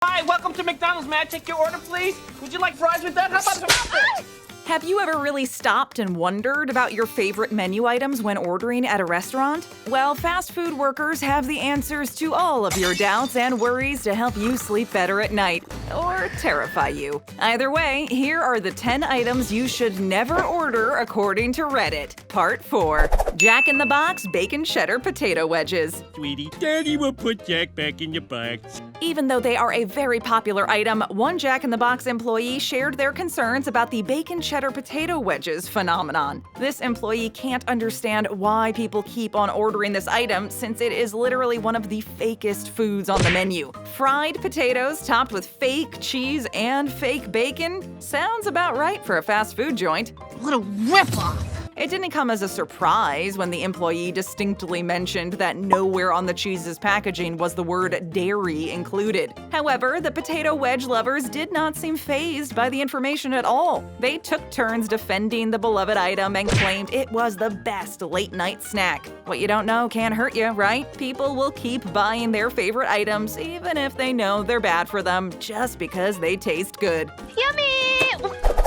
Hi, welcome to McDonald's. May I take your order, please? Would you like fries with that? How about some apples? Have you ever really stopped and wondered about your favorite menu items when ordering at a restaurant? Well, fast food workers have the answers to all of your doubts and worries to help you sleep better at night. Or terrify you. Either way, here are the 10 items you should never order according to Reddit. Part 4. Jack in the Box Bacon Cheddar Potato Wedges. Sweetie, Daddy will put Jack back in the box. Even though they are a very popular item, one Jack in the Box employee shared their concerns about the bacon cheddar potato wedges phenomenon. This employee can't understand why people keep on ordering this item since it is literally one of the fakest foods on the menu. Fried potatoes topped with fake cheese and fake bacon? Sounds about right for a fast food joint. What a ripoff! It didn't come as a surprise when the employee distinctly mentioned that nowhere on the cheese's packaging was the word dairy included. However, the potato wedge lovers did not seem fazed by the information at all. They took turns defending the beloved item and claimed it was the best late-night snack. What you don't know can't hurt you, right? People will keep buying their favorite items even if they know they're bad for them just because they taste good. Yummy!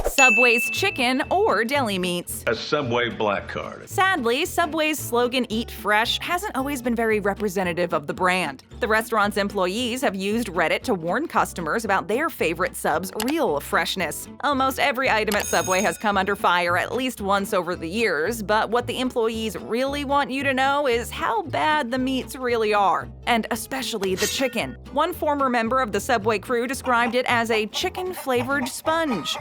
Subway's chicken or deli meats. A Subway black card. Sadly, Subway's slogan "Eat Fresh" hasn't always been very representative of the brand. The restaurant's employees have used Reddit to warn customers about their favorite sub's real freshness. Almost every item at Subway has come under fire at least once over the years, but what the employees really want you to know is how bad the meats really are, and especially the chicken. One former member of the Subway crew described it as a chicken-flavored sponge.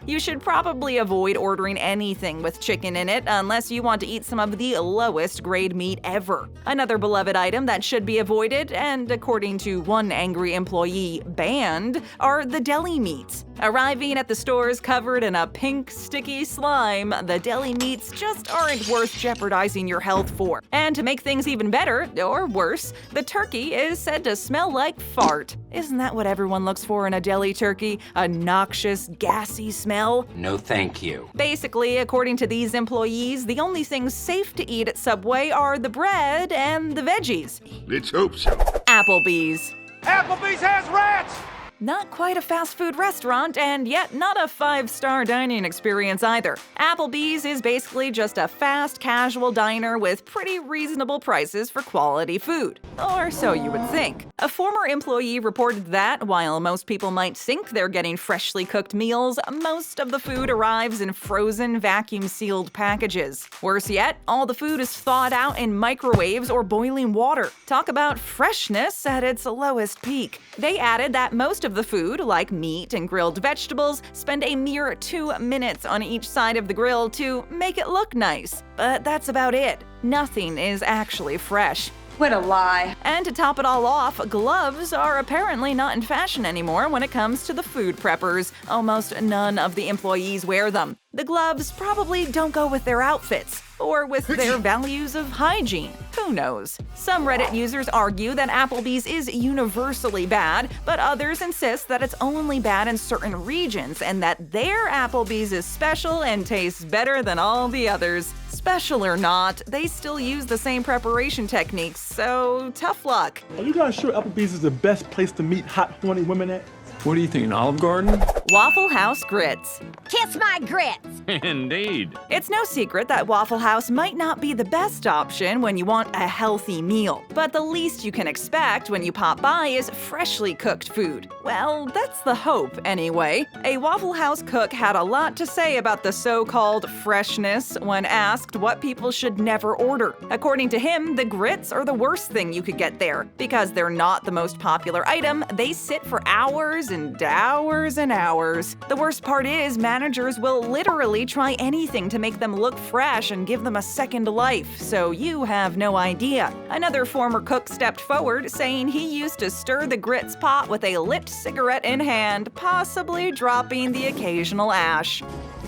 You should probably avoid ordering anything with chicken in it unless you want to eat some of the lowest grade meat ever. Another beloved item that should be avoided, and according to one angry employee, banned, are the deli meats. Arriving at the stores covered in a pink, sticky slime, the deli meats just aren't worth jeopardizing your health for. And to make things even better, or worse, the turkey is said to smell like fart. Isn't that what everyone looks for in a deli turkey? A noxious, gassy smell? No thank you. Basically, according to these employees, the only things safe to eat at Subway are the bread and the veggies. Let's hope so. Applebees. Applebees has rats! Not quite a fast food restaurant, and yet not a 5-star dining experience either. Applebee's is basically just a fast, casual diner with pretty reasonable prices for quality food. Or so you would think. A former employee reported that, while most people might think they're getting freshly cooked meals, most of the food arrives in frozen, vacuum-sealed packages. Worse yet, all the food is thawed out in microwaves or boiling water. Talk about freshness at its lowest peak. They added that most of the food, like meat and grilled vegetables, spend a mere 2 minutes on each side of the grill to make it look nice. But that's about it. Nothing is actually fresh. What a lie. And to top it all off, gloves are apparently not in fashion anymore when it comes to the food preppers. Almost none of the employees wear them. The gloves probably don't go with their outfits, or with their values of hygiene. Who knows? Some Reddit users argue that Applebee's is universally bad, but others insist that it's only bad in certain regions and that their Applebee's is special and tastes better than all the others. Special or not, they still use the same preparation techniques, so tough luck. Are you guys sure Applebee's is the best place to meet hot, horny women at? What do you think, an Olive Garden? Waffle House grits. Kiss my grits! Indeed. It's no secret that Waffle House might not be the best option when you want a healthy meal, but the least you can expect when you pop by is freshly cooked food. Well, that's the hope, anyway. A Waffle House cook had a lot to say about the so-called freshness when asked what people should never order. According to him, the grits are the worst thing you could get there. Because they're not the most popular item, they sit for hours and hours and hours. The worst part is, managers will literally try anything to make them look fresh and give them a second life, so you have no idea. Another former cook stepped forward, saying he used to stir the grits pot with a lit cigarette in hand, possibly dropping the occasional ash.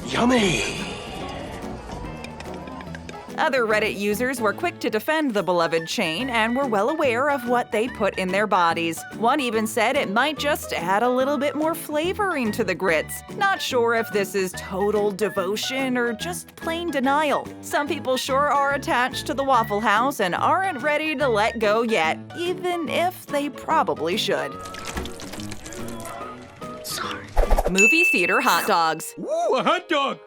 Yummy! Other Reddit users were quick to defend the beloved chain and were well aware of what they put in their bodies. One even said it might just add a little bit more flavoring to the grits. Not sure if this is total devotion or just plain denial. Some people sure are attached to the Waffle House and aren't ready to let go yet, even if they probably should. Movie theater hot dogs. Ooh, a hot dog!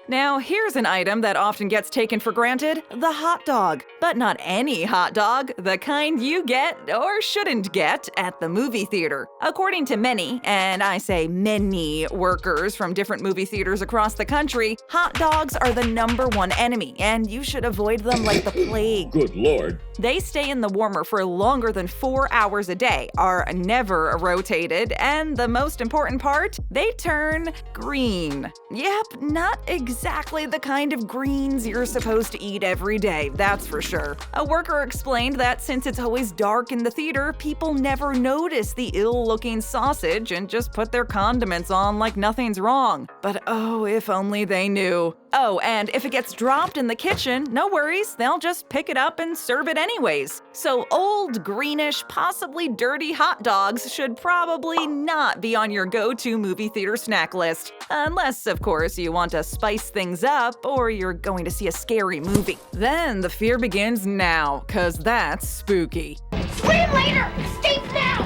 Now, here's an item that often gets taken for granted, the hot dog. But not any hot dog, the kind you get, or shouldn't get, at the movie theater. According to many, and I say many, workers from different movie theaters across the country, hot dogs are the #1 enemy, and you should avoid them like the plague. Good Lord. They stay in the warmer for longer than 4 hours a day, are never rotated, and the most important part, they turn green. Yep, not exactly the kind of greens you're supposed to eat every day, that's for sure. A worker explained that since it's always dark in the theater, people never notice the ill-looking sausage and just put their condiments on like nothing's wrong. But oh, if only they knew. Oh, and if it gets dropped in the kitchen, no worries, they'll just pick it up and serve it anyways. So old, greenish, possibly dirty hot dogs should probably not be on your go-to movie theater snack list. Unless, of course, you want to spice things up or you're going to see a scary movie. Then the fear begins now, 'cause that's spooky. Scream later! Stink now!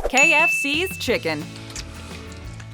KFC's chicken.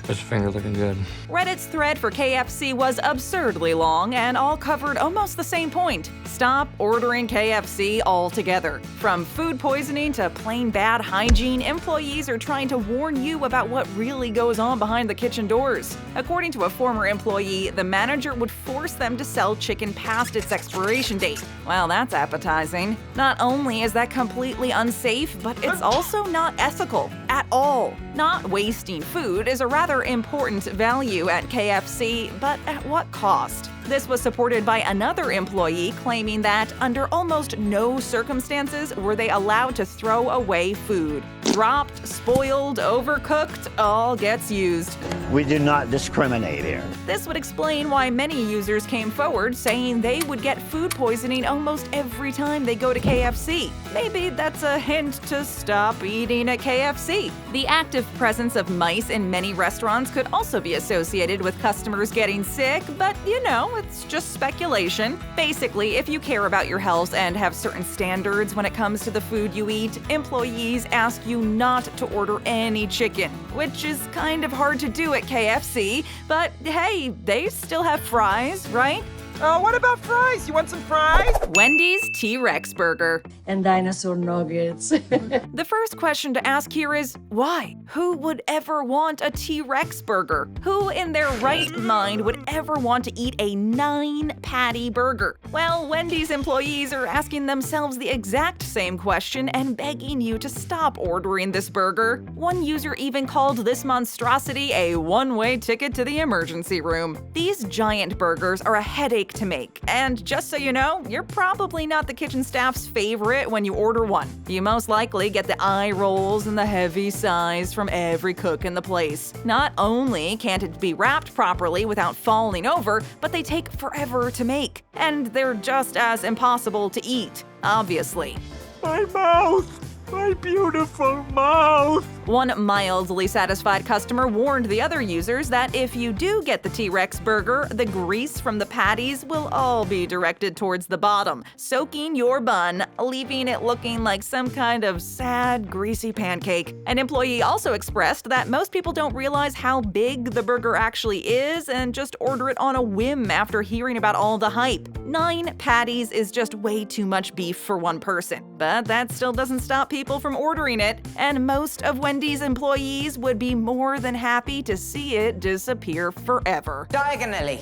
How's your finger looking good? Reddit's thread for KFC was absurdly long and all covered almost the same point. Stop ordering KFC altogether. From food poisoning to plain bad hygiene, employees are trying to warn you about what really goes on behind the kitchen doors. According to a former employee, the manager would force them to sell chicken past its expiration date. Well, that's appetizing. Not only is that completely unsafe, but it's also not ethical at all. Not wasting food is a rather important value at KFC, but at what cost? This was supported by another employee claiming that under almost no circumstances were they allowed to throw away food. Dropped, spoiled, overcooked, all gets used. We do not discriminate here. This would explain why many users came forward saying they would get food poisoning almost every time they go to KFC. Maybe that's a hint to stop eating at KFC. The active presence of mice in many restaurants could also be associated with customers getting sick, but you know, it's just speculation. Basically, if you care about your health and have certain standards when it comes to the food you eat, employees ask you not to order any chicken, which is kind of hard to do at KFC, but hey, they still have fries, right? What about fries? You want some fries? Wendy's T-Rex burger. And dinosaur nuggets. The first question to ask here is, why? Who would ever want a T-Rex burger? Who in their right mind would ever want to eat a 9-patty burger? Well, Wendy's employees are asking themselves the exact same question and begging you to stop ordering this burger. One user even called this monstrosity a one-way ticket to the emergency room. These giant burgers are a headache to make, and just so you know, you're probably not the kitchen staff's favorite when you order one. You most likely get the eye rolls and the heavy sighs from every cook in the place. Not only can't it be wrapped properly without falling over, but they take forever to make. And they're just as impossible to eat, obviously. My mouth! My beautiful mouth! One mildly satisfied customer warned the other users that if you do get the T-Rex burger, the grease from the patties will all be directed towards the bottom, soaking your bun, leaving it looking like some kind of sad, greasy pancake. An employee also expressed that most people don't realize how big the burger actually is and just order it on a whim after hearing about all the hype. 9 patties is just way too much beef for one person, but that still doesn't stop people from ordering it, and most of Wendy's employees would be more than happy to see it disappear forever. Diagonally.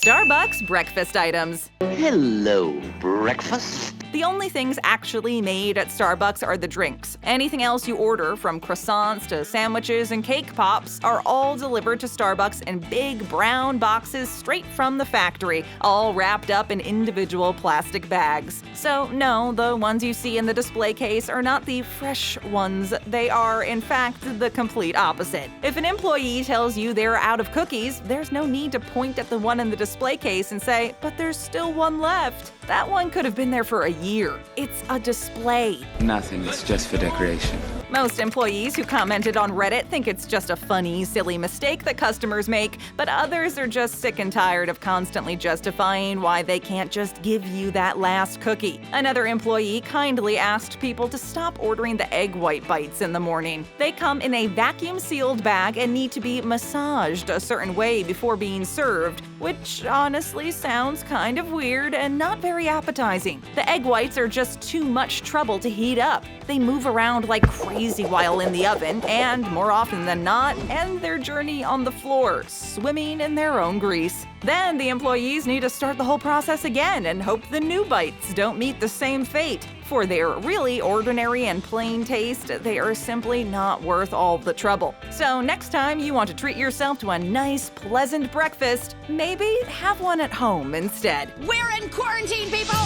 Starbucks breakfast items. Hello, breakfast. The only things actually made at Starbucks are the drinks. Anything else you order, from croissants to sandwiches and cake pops, are all delivered to Starbucks in big brown boxes straight from the factory, all wrapped up in individual plastic bags. So no, the ones you see in the display case are not the fresh ones. They are, in fact, the complete opposite. If an employee tells you they're out of cookies, there's no need to point at the one in the display case and say, "But there's still one left." That one could have been there for a year. It's a display. Nothing, it's just for decoration. Most employees who commented on Reddit think it's just a funny, silly mistake that customers make, but others are just sick and tired of constantly justifying why they can't just give you that last cookie. Another employee kindly asked people to stop ordering the egg white bites in the morning. They come in a vacuum-sealed bag and need to be massaged a certain way before being served, which honestly sounds kind of weird and not very appetizing. The egg whites are just too much trouble to heat up. They move around like crazy while in the oven, and more often than not, end their journey on the floor, swimming in their own grease. Then the employees need to start the whole process again and hope the new bites don't meet the same fate. For their really ordinary and plain taste, they are simply not worth all the trouble. So next time you want to treat yourself to a nice, pleasant breakfast, maybe have one at home instead. We're in quarantine, people!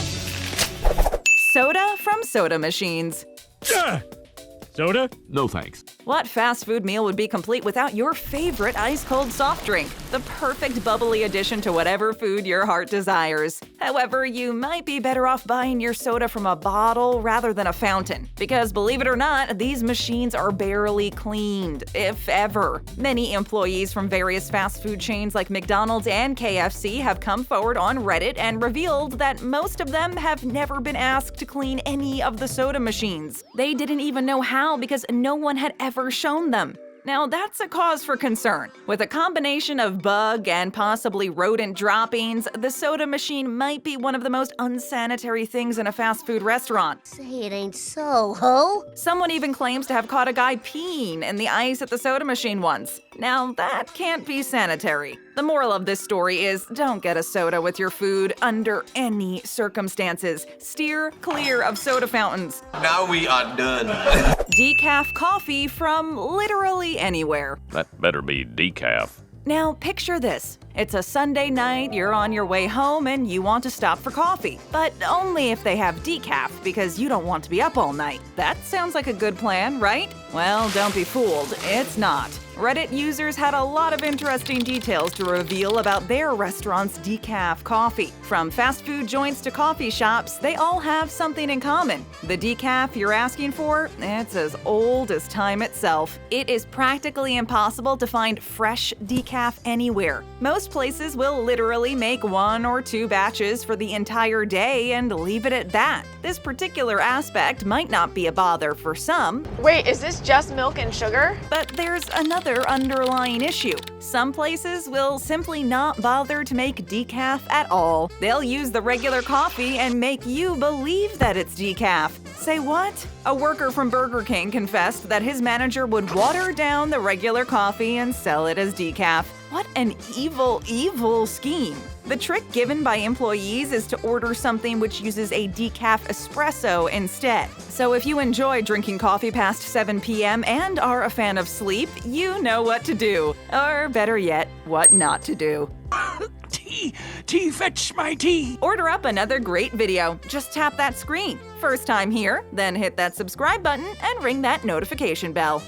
Soda from soda machines. Soda? No thanks. What fast food meal would be complete without your favorite ice-cold soft drink? The perfect bubbly addition to whatever food your heart desires. However, you might be better off buying your soda from a bottle rather than a fountain. Because believe it or not, these machines are barely cleaned, if ever. Many employees from various fast food chains like McDonald's and KFC have come forward on Reddit and revealed that most of them have never been asked to clean any of the soda machines. They didn't even know how because no one had ever shown them. Now that's a cause for concern. With a combination of bug and possibly rodent droppings, the soda machine might be one of the most unsanitary things in a fast food restaurant. Say it ain't so, ho? Someone even claims to have caught a guy peeing in the ice at the soda machine once. Now that can't be sanitary. The moral of this story is don't get a soda with your food under any circumstances. Steer clear of soda fountains. Now we are done. Decaf coffee from literally anywhere. That better be decaf. Now picture this. It's a Sunday night, you're on your way home, and you want to stop for coffee. But only if they have decaf, because you don't want to be up all night. That sounds like a good plan, right? Well, don't be fooled. It's not. Reddit users had a lot of interesting details to reveal about their restaurant's decaf coffee. From fast food joints to coffee shops, they all have something in common. The decaf you're asking for, it's as old as time itself. It is practically impossible to find fresh decaf anywhere. Most places will literally make 1 or 2 batches for the entire day and leave it at that. This particular aspect might not be a bother for some. Wait, is this just milk and sugar? But there's another underlying issue. Some places will simply not bother to make decaf at all. They'll use the regular coffee and make you believe that it's decaf. Say what? A worker from Burger King confessed that his manager would water down the regular coffee and sell it as decaf. What an evil, evil scheme. The trick given by employees is to order something which uses a decaf espresso instead. So if you enjoy drinking coffee past 7 p.m. and are a fan of sleep, you know what to do. Or better yet, what not to do. Tea, fetch my tea. Order up another great video. Just tap that screen. First time here, then hit that subscribe button and ring that notification bell.